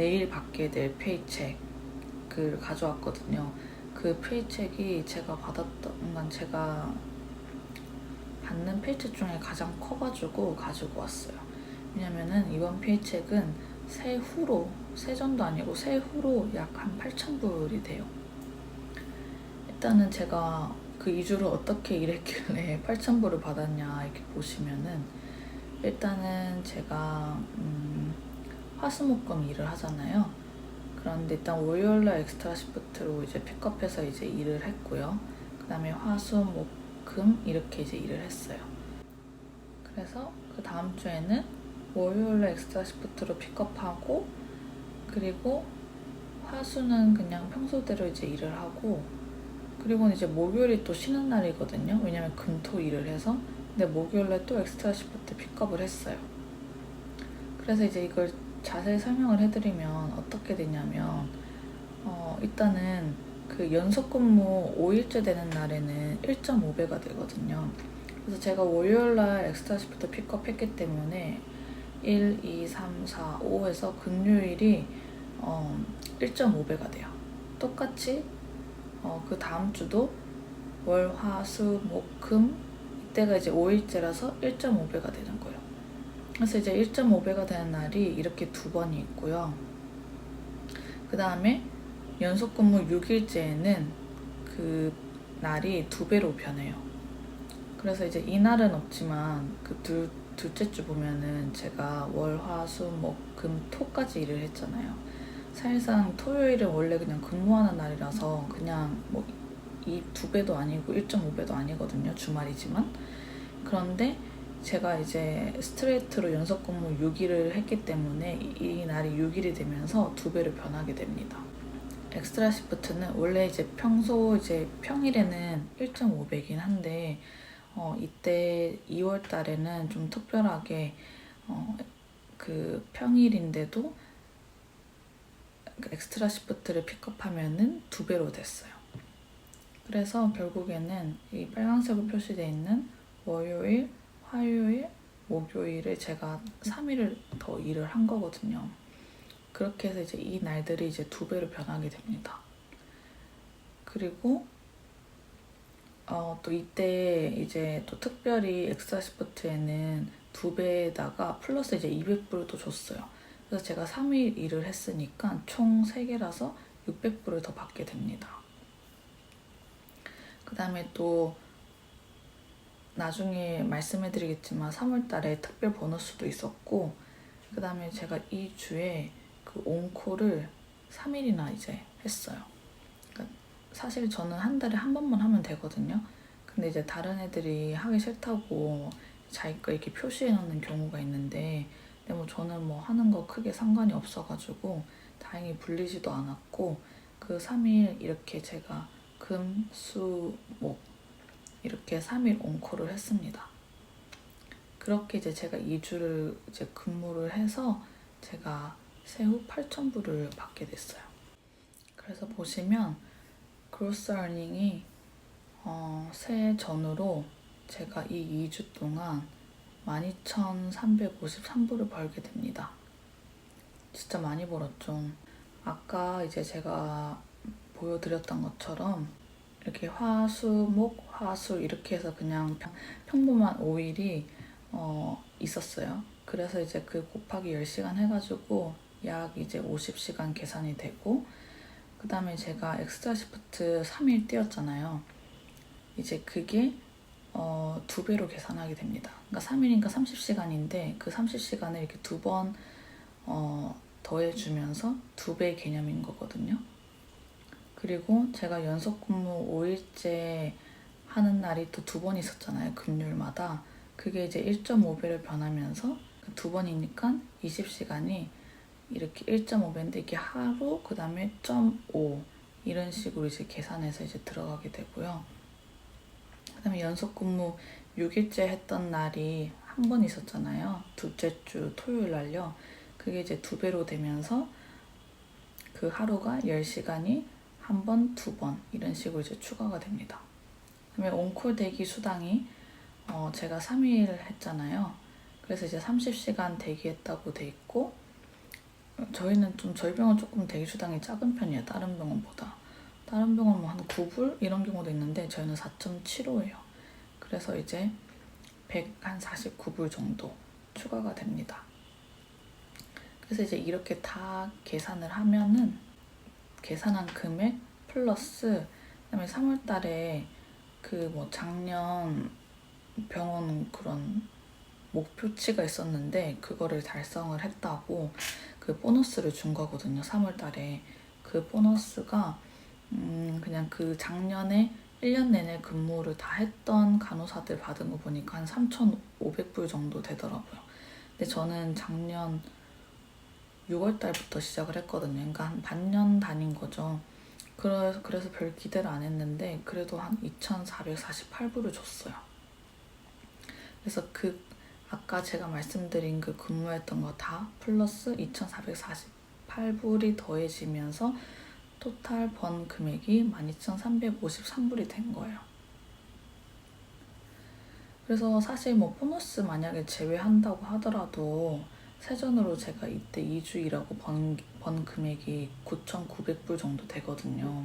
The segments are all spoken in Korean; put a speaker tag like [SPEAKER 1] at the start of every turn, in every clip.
[SPEAKER 1] 내일 받게 될 페이첵을 가져왔거든요. 그 페이첵이 제가 받는 페이첵 중에 가장 커가지고 가지고 왔어요. 왜냐면은 이번 페이첵은 세전도 아니고 세후로 약 한 8,000불이 돼요. 일단은 제가 그 2주를 어떻게 일했길래 8,000불을 받았냐 이렇게 보시면은, 일단은 제가 화수목금 일을 하잖아요. 그런데 일단 월요일날 엑스트라 시프트로 이제 픽업해서 이제 일을 했고요. 그 다음에 화수목금 이렇게 이제 일을 했어요. 그래서 그 다음 주에는 월요일날 엑스트라 시프트로 픽업하고, 그리고 화수는 그냥 평소대로 이제 일을 하고, 그리고 이제 목요일이 또 쉬는 날이거든요. 왜냐면 금토 일을 해서. 근데 목요일날 또 엑스트라 시프트 픽업을 했어요. 그래서 이제 이걸 자세히 설명을 해드리면 어떻게 되냐면, 일단은 그 연속 근무 5일째 되는 날에는 1.5배가 되거든요. 그래서 제가 월요일날 엑스트라 시프트 픽업했기 때문에 1, 2, 3, 4, 5에서 금요일이 1.5배가 돼요. 똑같이 그 다음 주도 월, 화, 수, 목, 금 이때가 이제 5일째라서 1.5배가 되는 거예요. 그래서 이제 1.5배가 되는 날이 이렇게 2번이 있고요. 그 다음에 연속 근무 6일째에는 그 날이 2배로 변해요. 그래서 이제 이날은 없지만 그 둘째 주 보면은 제가 월, 화, 수, 목, 금, 토까지 일을 했잖아요. 사실상 토요일은 원래 그냥 근무하는 날이라서 그냥 뭐 이 2배도 아니고 1.5배도 아니거든요. 주말이지만. 그런데 제가 이제 스트레이트로 연속 근무 6일을 했기 때문에 이 날이 6일이 되면서 2배로 변하게 됩니다. 엑스트라 시프트는 원래 이제 평일에는 1.5배긴 한데, 이때 2월 달에는 좀 특별하게 그 평일인데도 엑스트라 시프트를 픽업하면은 2배로 됐어요. 그래서 결국에는 이 빨간색으로 표시되어 있는 월요일, 화요일, 목요일에 제가 3일을 더 일을 한 거거든요. 그렇게 해서 이제 이 날들이 이제 2배로 변하게 됩니다. 그리고 또 이때 이제 또 특별히 엑스트라 시프트에는 2배에다가 플러스 이제 200불도 줬어요. 그래서 제가 3일 일을 했으니까 총 3개라서 600불을 더 받게 됩니다. 그 다음에 또 나중에 말씀해드리겠지만 3월달에 특별 보너스도 있었고, 그 다음에 제가 이 주에 그 온콜을 3일이나 이제 했어요. 그러니까 사실 저는 한 달에 한 번만 하면 되거든요. 근데 이제 다른 애들이 하기 싫다고 자기 거 이렇게 표시해 놓는 경우가 있는데, 근데 뭐 저는 뭐 하는 거 크게 상관이 없어가지고 다행히 불리지도 않았고, 그 3일 이렇게 제가 금, 수, 목 이렇게 3일 온콜을 했습니다. 그렇게 이제 제가 2주를 이제 근무를 해서 제가 세후 8,000불을 받게 됐어요. 그래서 보시면 그로스 어닝이 새해 전후로 제가 이 2주 동안 12,353불을 벌게 됩니다. 진짜 많이 벌었죠. 아까 이제 제가 보여드렸던 것처럼 이렇게 화, 수, 목, 화, 수 이렇게 해서 그냥 평범한 5일이 있었어요. 그래서 이제 그 곱하기 10시간 해가지고 약 이제 50시간 계산이 되고, 그 다음에 제가 엑스트라 시프트 3일 뛰었잖아요. 이제 그게 2배로 계산하게 됩니다. 그러니까 3일이니까 30시간인데 그 30시간을 이렇게 2번 더해주면서 2배 개념인 거거든요. 그리고 제가 연속 근무 5일째 하는 날이 또 2번 있었잖아요. 금요일마다. 그게 이제 1.5배를 변하면서 그 2번이니까 20시간이 이렇게 1.5배인데 이게 하루, 그 다음에 0.5 이런 식으로 이제 계산해서 이제 들어가게 되고요. 그 다음에 연속 근무 6일째 했던 날이 한 번 있었잖아요. 둘째 주 토요일 날요. 그게 이제 2배로 되면서 그 하루가 10시간이 한 번, 2번 이런 식으로 이제 추가가 됩니다. 그다음에 온콜 대기 수당이 제가 3일 했잖아요. 그래서 이제 30시간 대기했다고 돼 있고, 저희는 좀 저희 병원 조금 대기수당이 작은 편이에요. 다른 병원보다. 다른 병원은 한 9불 이런 경우도 있는데 저희는 4.75예요. 그래서 이제 149불 정도 추가가 됩니다. 그래서 이제 이렇게 다 계산을 하면은 계산한 금액 플러스 그다음에 3월달에 그 뭐 작년 병원 그런 목표치가 있었는데 그거를 달성을 했다고 그 보너스를 준 거거든요. 3월달에 그 보너스가 그냥 그 작년에 1년 내내 근무를 다 했던 간호사들 받은 거 보니까 한 3,500불 정도 되더라고요. 근데 저는 작년 6월달부터 시작을 했거든요. 그러니까 한 반년 다닌 거죠. 그래서 별 기대를 안 했는데 그래도 한 2,448불을 줬어요. 그래서 아까 제가 말씀드린 그 근무했던 거 다 플러스 2,448불이 더해지면서 토탈 번 금액이 12,353불이 된 거예요. 그래서 사실 뭐 보너스 만약에 제외한다고 하더라도 세전으로 제가 이때 2주 일하고 번 금액이 9,900불 정도 되거든요.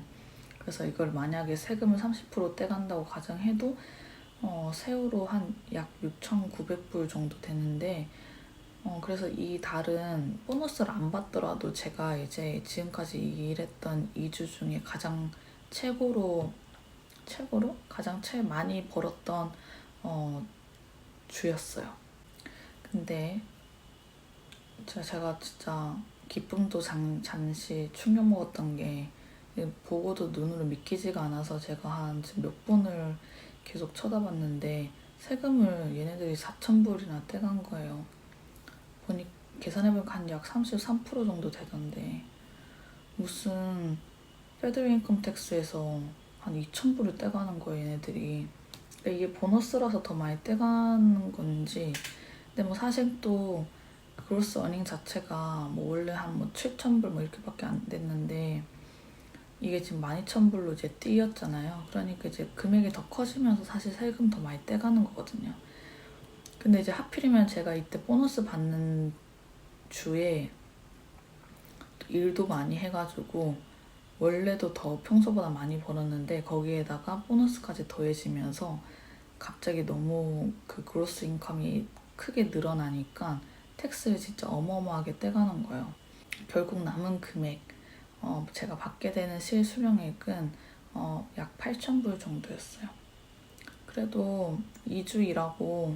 [SPEAKER 1] 그래서 이걸 만약에 세금을 30% 떼간다고 가정해도 세후로 한 약 6,900불 정도 되는데 그래서 이 달은 보너스를 안 받더라도 제가 이제 지금까지 일했던 2주 중에 가장 최고로 가장 많이 벌었던 주였어요. 근데 제가 진짜 기쁨도 잠시 충격 먹었던 게 보고도 눈으로 믿기지가 않아서 제가 한 지금 몇 분을 계속 쳐다봤는데 세금을 얘네들이 4,000불이나 떼간 거예요. 계산해보니까 한 약 33% 정도 되던데 무슨 페더럴 인컴 텍스에서 한 2,000불을 떼가는 거예요, 얘네들이. 이게 보너스라서 더 많이 떼가는 건지. 근데 뭐 사실 또 그로스 어닝 자체가 뭐 원래 한 뭐 7,000불 뭐 이렇게밖에 안 됐는데 이게 지금 12,000불로 이제 뛰었잖아요. 그러니까 이제 금액이 더 커지면서 사실 세금 더 많이 떼가는 거거든요. 근데 이제 하필이면 제가 이때 보너스 받는 주에 일도 많이 해가지고 원래도 더 평소보다 많이 벌었는데 거기에다가 보너스까지 더해지면서 갑자기 너무 그 그로스 인컴이 크게 늘어나니까 텍스를 진짜 어마어마하게 떼가는 거예요. 결국 남은 금액 제가 받게 되는 실수령액은 약 8,000불 정도였어요. 그래도 2주 일하고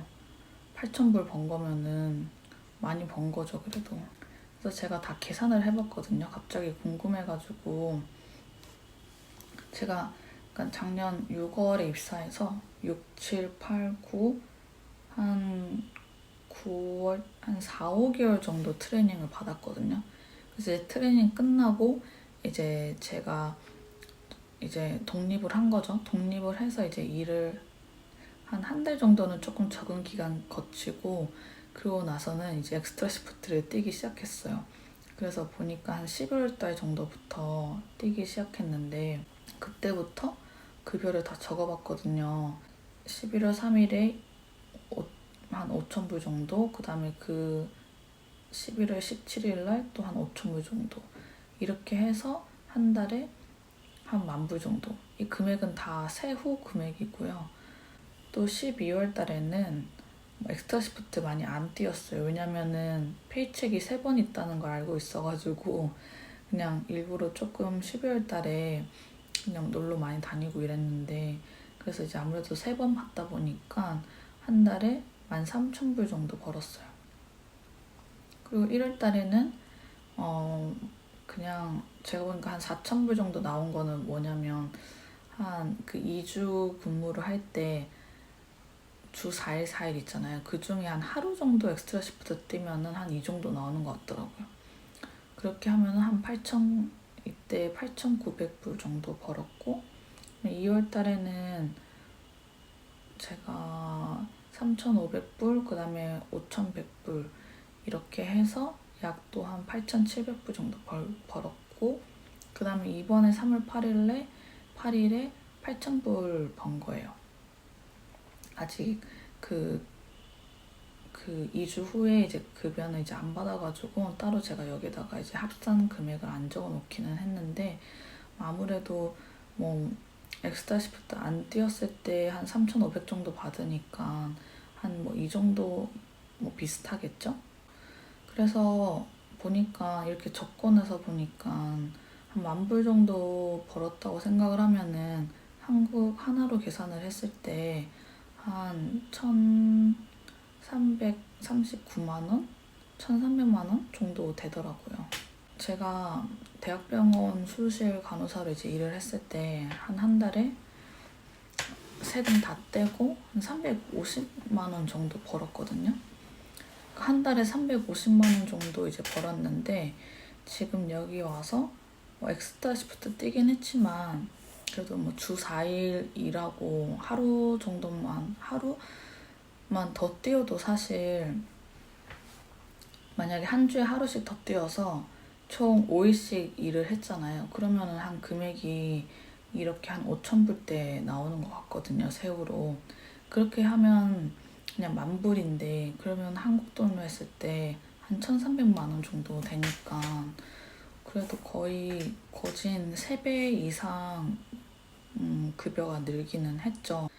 [SPEAKER 1] 8,000불 번 거면은 많이 번 거죠, 그래도. 그래서 제가 다 계산을 해봤거든요. 갑자기 궁금해가지고 제가 그러니까 작년 6월에 입사해서 6, 7, 8, 9 한 9월 한 4, 5개월 정도 트레이닝을 받았거든요. 그래서 이제 트레이닝 끝나고 이제 제가 이제 독립을 한 거죠. 독립을 해서 이제 일을 한 달 정도는 조금 적응 기간 거치고 그러고 나서는 이제 엑스트라 시프트를 뛰기 시작했어요. 그래서 보니까 한 12월 달 정도부터 뛰기 시작했는데 그때부터 급여를 다 적어봤거든요. 11월 3일에 한 5,000불 정도, 그 다음에 그 11월 17일 날 또 한 5,000불 정도 이렇게 해서 한 달에 한 10,000불 정도. 이 금액은 다 세후 금액이고요. 또 12월 달에는 엑스트라 시프트 많이 안 뛰었어요. 왜냐면은 페이첵이 3번 있다는 걸 알고 있어가지고 그냥 일부러 조금 12월 달에 그냥 놀러 많이 다니고 이랬는데 그래서 이제 아무래도 3번 받다 보니까 한 달에 13,000불 정도 벌었어요. 그리고 1월 달에는 그냥 제가 보니까 한 4,000불 정도 나온 거는 뭐냐면 한 그 2주 근무를 할 때 주 4일 4일 있잖아요. 그 중에 한 하루 정도 엑스트라 시프트 뛰면은 한 이 정도 나오는 것 같더라고요. 그렇게 하면은 한 8,000 이때 8,900불 정도 벌었고 2월 달에는 제가 3,500불 그 다음에 5,100불 이렇게 해서 약 또 한 8,700불 정도 벌었고 그 다음에 이번에 3월 8일에 8,000불 번 거예요. 아직 그 그 2주 후에 이제 급여는 이제 안 받아가지고 따로 제가 여기다가 이제 합산 금액을 안 적어놓기는 했는데, 아무래도 뭐 엑스트라 시프트 안 뛰었을 때 한 3,500 정도 받으니까 한 뭐 이 정도 뭐 비슷하겠죠? 그래서 보니까 이렇게 적권해서 보니까 한 10,000불 정도 벌었다고 생각을 하면은 한국 하나로 계산을 했을 때 한 1,339만 원? 1,300만 원 정도 되더라고요. 제가 대학병원 수술 간호사로 이제 일을 했을 때 한 달에 세금 다 떼고 한 350만 원 정도 벌었거든요. 한 달에 350만 원 정도 이제 벌었는데, 지금 여기 와서 뭐 엑스트라 시프트 뛰긴 했지만 그래도 뭐 주 4일 일하고 하루만 더 뛰어도 사실, 만약에 한 주에 하루씩 더 뛰어서 총 5일씩 일을 했잖아요. 그러면은 한 금액이 이렇게 한 5,000불대 나오는 것 같거든요, 세후로. 그렇게 하면 그냥 10,000불인데, 그러면 한국 돈으로 했을 때 한 1,300만 원 정도 되니까 그래도 거의 거진 3배 이상 급여가 늘기는 했죠.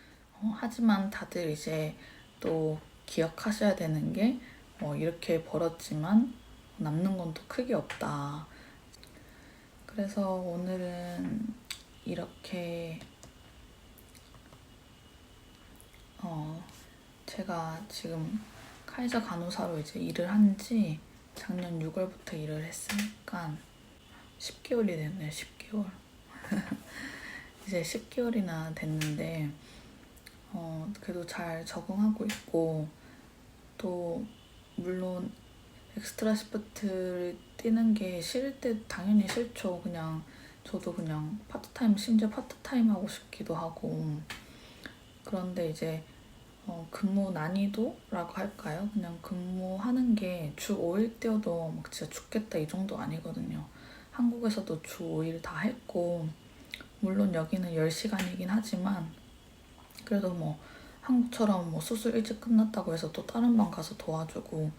[SPEAKER 1] 하지만 다들 이제 또 기억하셔야 되는 게, 이렇게 벌었지만 남는 건 또 크게 없다. 그래서 오늘은 이렇게 제가 지금 카이자 간호사로 이제 일을 한 지 작년 6월부터 일을 했으니까 10개월이 됐네요. 10개월. 이제 10개월이나 됐는데 그래도 잘 적응하고 있고, 또 물론 엑스트라 시프트를 뛰는 게 싫을 때 당연히 싫죠. 그냥 저도 그냥 파트타임, 심지어 파트타임 하고 싶기도 하고. 그런데 이제 근무 난이도라고 할까요? 그냥 근무하는 게 주 5일 뛰어도 막 진짜 죽겠다 이 정도 아니거든요. 한국에서도 주 5일 다 했고, 물론 여기는 10시간이긴 하지만 그래도 뭐 한국처럼 뭐 수술 일찍 끝났다고 해서 또 다른 방 가서 도와주고,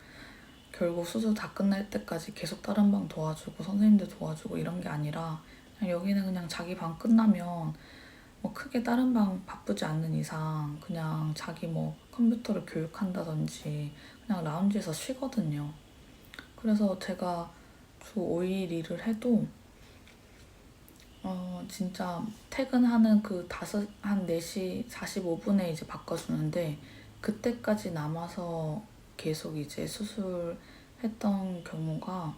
[SPEAKER 1] 결국 수술 다 끝날 때까지 계속 다른 방 도와주고 선생님들 도와주고 이런 게 아니라, 그냥 여기는 그냥 자기 방 끝나면 뭐 크게 다른 방 바쁘지 않는 이상 그냥 자기 뭐 컴퓨터를 교육한다든지 그냥 라운지에서 쉬거든요. 그래서 제가 주 5일 일을 해도 진짜 퇴근하는 한 4시 45분에 이제 바꿔주는데, 그때까지 남아서 계속 이제 수술했던 경우가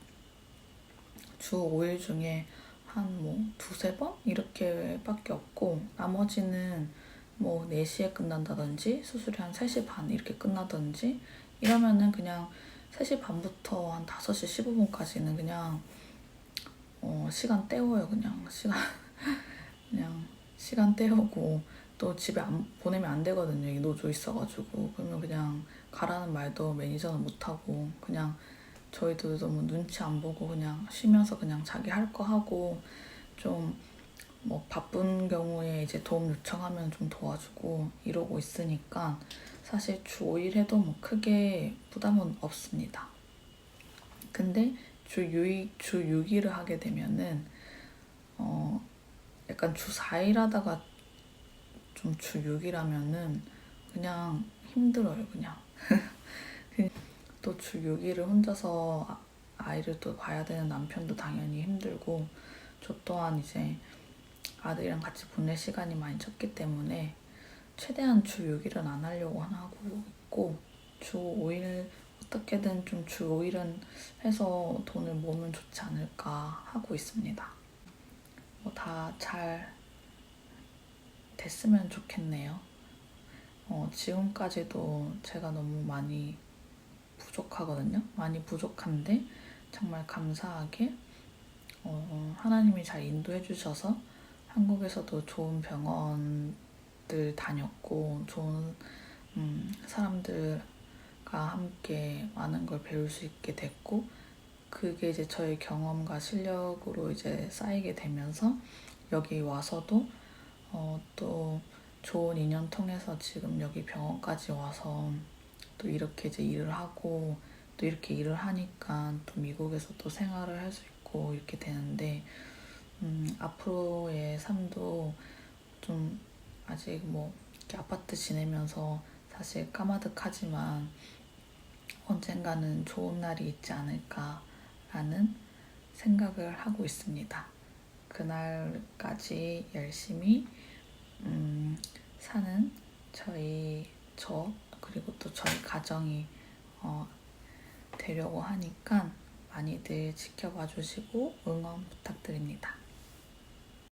[SPEAKER 1] 주 5일 중에 한 뭐 2-3번? 이렇게 밖에 없고, 나머지는 뭐 4시에 끝난다든지 수술이 한 3시 반 이렇게 끝나든지 이러면은 그냥 3시 반부터 한 5시 15분까지는 그냥 시간 때워요. 그냥 시간 때우고, 또 집에 보내면 안 되거든요. 이 노조 있어가지고. 그러면 그냥 가라는 말도 매니저는 못하고, 그냥 저희도 너무 눈치 안 보고 그냥 쉬면서 그냥 자기 할 거 하고, 좀 뭐 바쁜 경우에 이제 도움 요청하면 좀 도와주고 이러고 있으니까 사실 주 5일 해도 뭐 크게 부담은 없습니다. 근데 주 6일을 하게 되면은 약간 주 4일 하다가 좀 주 6일 하면은 그냥 힘들어요. 그냥 또 주 6일을 혼자서 아이를 또 봐야 되는 남편도 당연히 힘들고, 저 또한 이제 아들이랑 같이 보낼 시간이 많이 적기 때문에 최대한 주 6일은 안 하려고 하고 있고, 주 5일 어떻게든 좀 주 5일은 해서 돈을 모으면 좋지 않을까 하고 있습니다. 뭐 다 잘 됐으면 좋겠네요. 지금까지도 제가 너무 많이 부족하거든요. 많이 부족한데 정말 감사하게 하나님이 잘 인도해 주셔서 한국에서도 좋은 병원들 다녔고, 좋은 사람들과 함께 많은 걸 배울 수 있게 됐고, 그게 이제 저의 경험과 실력으로 이제 쌓이게 되면서 여기 와서도 또 좋은 인연 통해서 지금 여기 병원까지 와서 또 이렇게 이제 일을 하고 또 이렇게 일을 하니까 또 미국에서 또 생활을 할 수 있고 이렇게 되는데 앞으로의 삶도 좀 아직 뭐 이렇게 아파트 지내면서 사실 까마득하지만 언젠가는 좋은 날이 있지 않을까라는 생각을 하고 있습니다. 그날까지 열심히 사는 저 그리고 또 저희 가정이 되려고 하니까 많이들 지켜봐 주시고 응원 부탁드립니다.